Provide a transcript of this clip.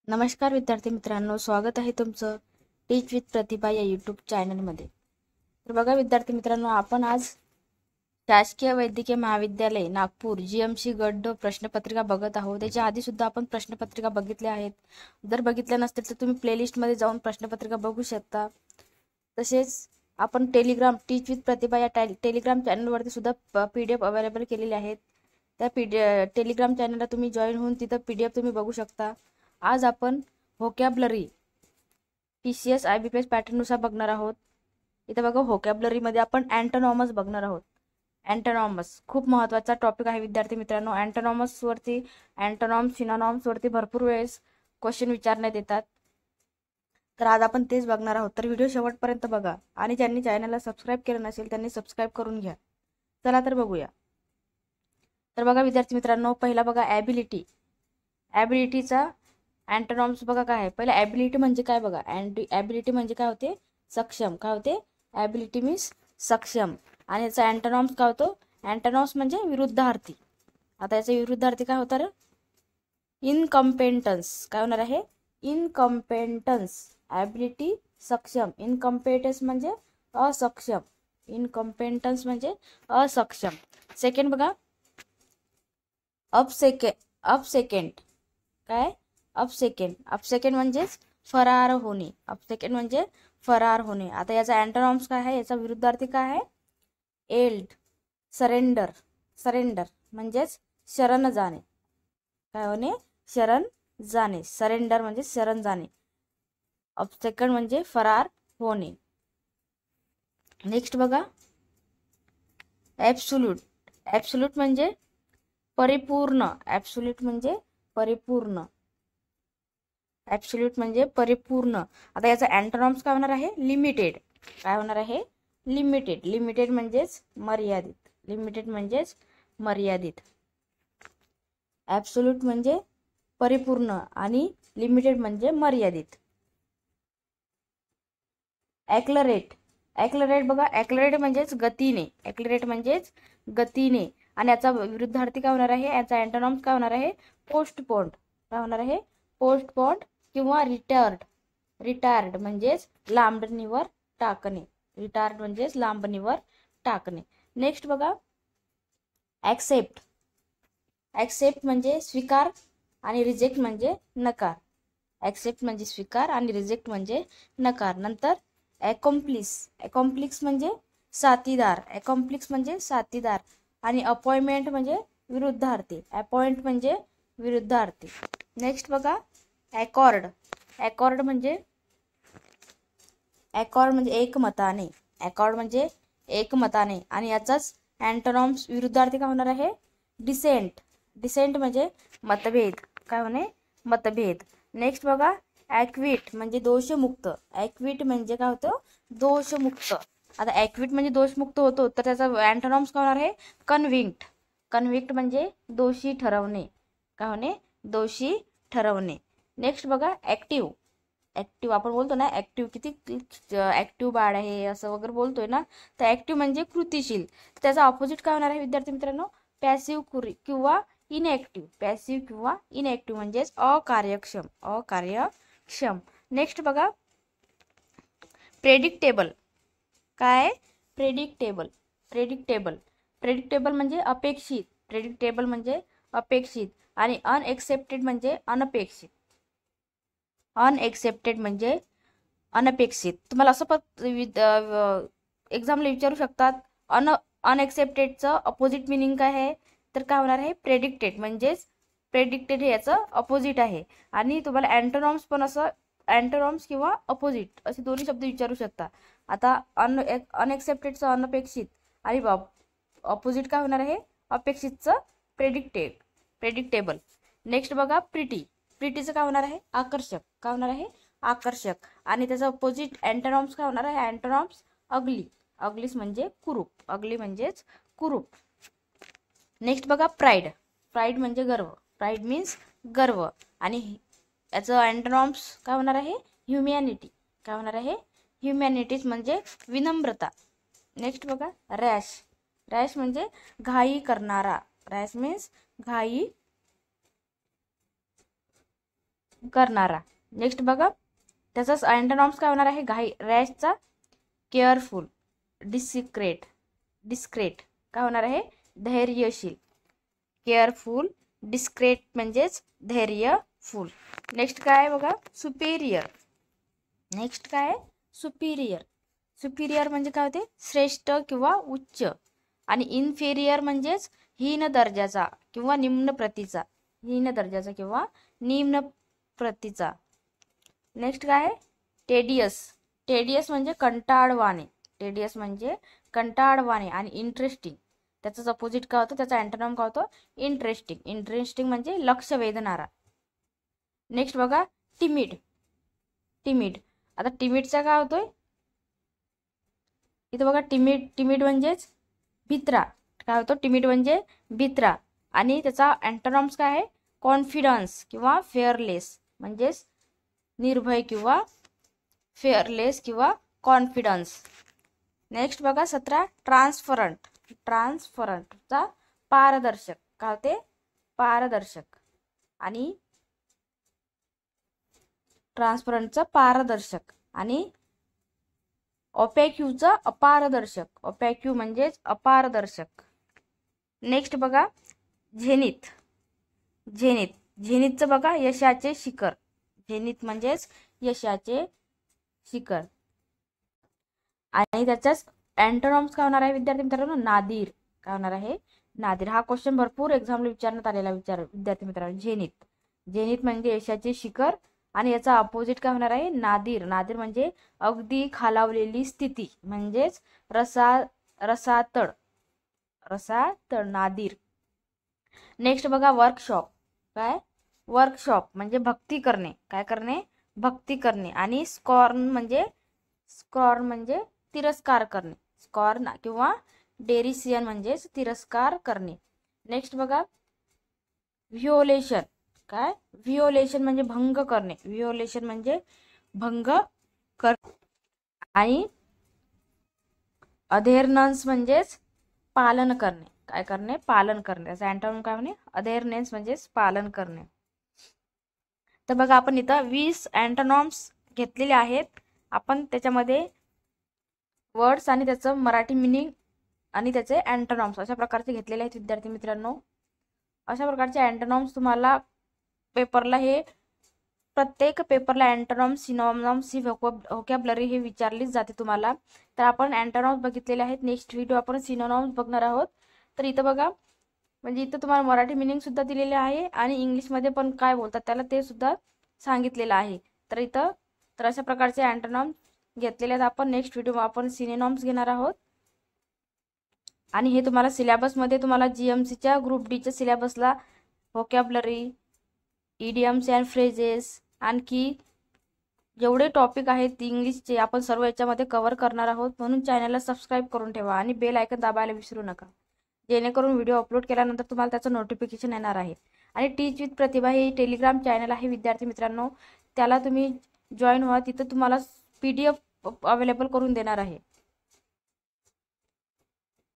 नमस्कार विद्यार्थी मित्रांनो, स्वागत आहे तुमचं टीच विथ प्रतिभा या यूट्यूब चॅनलमध्ये। तर बघा विद्यार्थी मित्रांनो, आपण आज शासकीय वैद्यकीय महाविद्यालय नागपूर GMC गट प्रश्नपत्रिका बघत आहोत। त्याच्या आधी सुद्धा आपण प्रश्नपत्रिका बघितल्या आहेत। जर बघितल्या नसतील तर तुम्ही प्लेलिस्टमध्ये जाऊन प्रश्नपत्रिका बघू शकता। तसेच आपण टेलिग्राम टीच विथ प्रतिभा या टेलिग्राम चॅनलवरती सुद्धा PDF अवेलेबल केलेले आहेत। त्या टेलिग्राम चॅनलला तुम्ही जॉईन होऊन तिथं PDF तुम्ही बघू शकता। आज आपण व्होकॅब्युलरी TCS IBPS पॅटर्ननुसार बघणार आहोत। इथे बघा, व्होकॅब्युलरीमध्ये आपण अँटोनॉमस बघणार आहोत। अँटोनॉमस खूप महत्त्वाचा टॉपिक आहे विद्यार्थी मित्रांनो। अँटोनॉमस वरती, अँटोनॉम्स सिनोनॉम्स वरती भरपूर वेळेस क्वेश्चन विचारण्यात येतात। तर आज आपण तेच बघणार आहोत। तर व्हिडिओ शेवटपर्यंत बघा आणि ज्यांनी चॅनलला सबस्क्राईब केलं नसेल त्यांनी सबस्क्राईब करून घ्या। चला तर बघूया। तर बघा विद्यार्थी मित्रांनो, पहिला बघा ॲबिलिटी। ॲबिलिटीचा अँटोनॉम्स बघा काय आहे। पहिला ॲबिलिटी म्हणजे काय बघा। ॲबिलिटी म्हणजे काय होते? सक्षम। काय होते? ॲबिलिटी मीन्स सक्षम। आणि याचा अँटोनॉम्स काय होतो? अँटोनॉम्स म्हणजे विरुद्धार्थी। आता याचा विरुद्धार्थी काय होणार? इनकॉम्पेटन्स। काय होणार आहे? इनकॉम्पेटन्स। ॲबिलिटी सक्षम, इनकॉम्पेटन्स म्हणजे असक्षम। इनकॉम्पेटन्स म्हणजे असक्षम। सेकंड बघा, अपसेकंड। काय? अपसेकंड। अपसेकंड म्हणजेच फरार होणे। अपसेकंड म्हणजे फरार होणे। आता याचा अँटोनॉम्स काय आहे? याचा विरुद्धार्थी काय आहे? एल्ड। सरेंडर। सरेंडर म्हणजेच शरण जाणे। काय होणे? शरण जाणे। सरेंडर म्हणजे शरण जाणे। अपसेकंड म्हणजे फरार होणे। नेक्स्ट बघा, ॲब्सोल्यूट। ॲब्सोल्यूट म्हणजे परिपूर्ण। ॲब्सोल्यूट म्हणजे परिपूर्ण। ॲब्सोल्यूट म्हणजे परिपूर्ण। आता याचा अँटोनॉम्स काय होणार आहे? लिमिटेड। काय होणार आहे? लिमिटेड। लिमिटेड म्हणजेच मर्यादित। लिमिटेड म्हणजेच मर्यादित। ॲब्सोल्यूट म्हणजे परिपूर्ण आणि लिमिटेड म्हणजे मर्यादित। ॲक्लरेट। ॲक्लरेट बघा, ॲक्लरेट म्हणजेच गतीने। ॲक्लरेट म्हणजेच गतीने। आणि याचा विरुद्धार्थी काय होणार आहे? याचा अँटोनॉम्स काय होणार आहे? पोस्टपोन्ड। काय होणार आहे? पोस्टपोन्ड किंवा रिटायर्ड। रिटायर्ड म्हणजेच लांबणीवर टाकणे। रिटायर्ड म्हणजेच लांबणीवर टाकणे। नेक्स्ट बघा, ॲक्सेप्ट। ॲक्सेप्ट म्हणजे स्वीकार आणि रिजेक्ट म्हणजे नकार। ॲक्सेप्ट म्हणजे स्वीकार आणि रिजेक्ट म्हणजे नकार। नंतर ॲकॉम्प्लिस। ॲकॉम्प्लिस म्हणजे साथीदार। ॲकॉम्प्लिस म्हणजे साथीदार। आणि अपॉइंटमेंट म्हणजे विरुद्धार्थी। अपॉइंट म्हणजे विरुद्धार्थी। नेक्स्ट बघा, ॲकॉर्ड। ॲकॉर्ड म्हणजे एकमताने। ॲकॉर्ड म्हणजे एकमताने। आणि याचाच अँटोनॉम्स विरुद्धार्थी काय होणार आहे? डिसेंट। डिसेंट म्हणजे मतभेद। काय होणे? मतभेद। नेक्स्ट बघा, ॲक्विट म्हणजे दोषमुक्त। ॲक्विट म्हणजे काय होतं? दोषमुक्त। आता ॲक्विट म्हणजे दोषमुक्त होतो, तर त्याचा अँटोनॉम्स काय होणार आहे? कन्व्हिक्ट। कन्व्हिक्ट म्हणजे दोषी ठरवणे। काय होणे? दोषी ठरवणे। नेक्स्ट बघा, ॲक्टिव्ह। ॲक्टिव्ह आपण बोलतो ना, ॲक्टिव्ह किती ॲक्टिव्ह बाळ आहे असं वगैरे बोलतोय ना, तर ॲक्टिव्ह म्हणजे कृतिशील। त्याचा ऑपोजिट काय होणार आहे विद्यार्थी मित्रांनो? पॅसिव्ह किंवा इनॲक्टिव्ह। पॅसिव्ह किंवा इनॲक्टिव्ह म्हणजेच अकार्यक्षम। अकार्यक्षम। नेक्स्ट बघा, प्रेडिक्टेबल। काय? प्रेडिक्टेबल। प्रेडिक्टेबल। प्रेडिक्टेबल म्हणजे अपेक्षित। प्रेडिक्टेबल म्हणजे अपेक्षित। आणि अनएक्सेप्टेड म्हणजे अनपेक्षित। अनएक्सेप्टेड म्हणजे अनपेक्षित। तुम्हाला असं एक्झामला विचारू शकतात, अनएक्सेप्टेडचं अपोजिट मिनिंग काय आहे? तर काय होणार आहे? प्रेडिक्टेड। म्हणजेच प्रेडिक्टेड हे याचं अपोजिट आहे। आणि तुम्हाला अँटोनॉम्स पण असं अँटोनॉम्स किंवा अपोजिट असे दोन्ही शब्द विचारू शकता। आता अनएक्सेप्टेडचं अनपेक्षित आणि अपोजिट काय होणार आहे? अपेक्षितचं प्रेडिक्टेबल। नेक्स्ट बघा, प्रिटी। प्रिटीचं काय होणार आहे? आकर्षक। काय होणार आहे? आकर्षक। आणि त्याचं अपोजिट अँटोनॉम्स काय होणार आहे? अँटोनॉम्स अगली। अगलीस म्हणजे कुरूप। अगली म्हणजेच कुरूप। नेक्स्ट बघा, प्राईड। प्राईड म्हणजे गर्व। प्राईड मीन्स गर्व। आणि याचं अँटोनॉम्स काय होणार आहे? ह्युमॅनिटी। काय होणार आहे? ह्युमॅनिटीज म्हणजे विनम्रता। नेक्स्ट बघा, रॅश। रॅश म्हणजे घाई करणारा। रॅश मीन्स घाई करणारा. नेक्स्ट बघा त्याचा अँटोनॉम्स काय होणार आहे घाई रॅशचा केअरफुल, डिस्क्रेट काय होणार आहे धैर्यशील. केअरफुल, डिस्क्रेट म्हणजेच धैर्यफुल. नेक्स्ट काय आहे बघा सुपिरियर. नेक्स्ट काय आहे सुपिरियर. सुपिरियर म्हणजे काय होते श्रेष्ठ किंवा उच्च. आणि इन्फेरियर म्हणजेच हीन दर्जाचा किंवा निम्न प्रतीचा. हीन दर्जाचा किंवा निम्न प्रतीचा. नेक्स्ट काय आहे टेडियस. टेडियस म्हणजे कंटाळवाणे. टेडियस म्हणजे कंटाळवाणे. आणि इंटरेस्टिंग त्याचाच अपोजिट काय होतं त्याचा अँटोनॉम काय होतो इंटरेस्टिंग. इंटरेस्टिंग म्हणजे लक्ष वेधणारा. नेक्स्ट बघा टिमिड. टिमिड आता टिमिडचा काय होतोय इथं बघा टिमिड म्हणजेच भित्रा. काय होतो टिमिड म्हणजे भित्रा. आणि त्याचा अँटोनॉम्स काय आहे कॉन्फिडन्स किंवा फेअरलेस म्हणजेच निर्भय किंवा फेअरलेस किंवा कॉन्फिडन्स. नेक्स्ट बघा 17 ट्रान्सफरंट. ट्रान्सफरंटचा पारदर्शक काय होते पारदर्शक. आणि ट्रान्सपरंटचा पारदर्शक. आणि ओपॅक्यूचा अपारदर्शक. ओपॅक्यू म्हणजेच अपारदर्शक. नेक्स्ट बघा झेनिथ. झेनिथचं बघा यशाचे शिखर. झेनिथ म्हणजेच यशाचे शिखर. आणि त्याच्याच अँटोनॉम्स काय होणार आहे विद्यार्थी मित्रांनो नादीर. काय होणार आहे नादीर. हा क्वेश्चन भरपूर एक्झामला विचारण्यात आलेला विद्यार्थी मित्रांनो. झेनिथ म्हणजे यशाचे शिखर. आणि याचा अपोजिट काय होणार आहे नादीर. नादीर म्हणजे अगदी खालावलेली स्थिती म्हणजेच रसातळ नादीर. नेक्स्ट बघा वर्कशॉप. काय वर्कशॉप म्हणजे भक्ती करणे. काय करणे भक्ती करणे. आणि स्कॉर्न म्हणजे तिरस्कार करणे. स्कॉर्न किंवा डेरिसियन म्हणजेच तिरस्कार करणे. नेक्स्ट बघा व्हिओलेशन. काय व्हिओलेशन म्हणजे भंग करणे. व्हिओलेशन म्हणजे भंग करणे. आणि अधेरनन्स म्हणजेच पालन करणे. काय करणे पालन करणे. त्याचा अँटोनॉम काय म्हणे अधेरनेन्स म्हणजेच पालन करणे. तर बघा आपण इथं 20 अँटोनॉम्स घेतलेले आहेत. आपण त्याच्यामध्ये वर्ड्स आणि त्याचं मराठी मिनिंग आणि त्याचे अँटोनॉम्स अशा प्रकारचे घेतलेले आहेत विद्यार्थी मित्रांनो. अशा प्रकारचे अँटोनॉम्स तुम्हाला पेपरला हे प्रत्येक पेपरला अँटोनॉम्स सिनॉनिम्स ही व्होकॅब्युलरी हे विचारलीच जाते तुम्हाला. तर आपण अँटोनॉम्स बघितलेले आहेत. नेक्स्ट व्हिडिओ आपण सिनॉनिम्स बघणार आहोत. तर इथं बघा म्हणजे इथं तुम्हाला मराठी मिनिंग सुद्धा दिलेले आहे आणि इंग्लिशमध्ये पण काय बोलतात त्याला ते सुद्धा सांगितलेलं आहे. तर इथं तर अशा प्रकारचे अँटोनॉम्स घेतलेले आहेत आपण. नेक्स्ट व्हिडिओ आपण सिनोनिम्स घेणार आहोत. आणि हे तुम्हाला सिलेबसमध्ये तुम्हाला GMCच्या ग्रुप डीच्या सिलेबसला व्होकॅब्युलरी, इडियम्स अँड फ्रेजेस आणखी जेवढे टॉपिक आहेत इंग्लिशचे आपण सर्व याच्यामध्ये कव्हर करणार आहोत. म्हणून चॅनलला सबस्क्राईब करून ठेवा आणि बेल आयकन दाबायला विसरू नका. जेणेकरून व्हिडिओ अपलोड केल्यानंतर तुम्हाला त्याचं नोटिफिकेशन येणार आहे. आणि टीच विथ प्रतिभा हे टेलिग्राम चॅनल आहे विद्यार्थी मित्रांनो. त्याला तुम्ही जॉईन व्हा. तिथं तुम्हाला PDF अवेलेबल करून देणार आहे.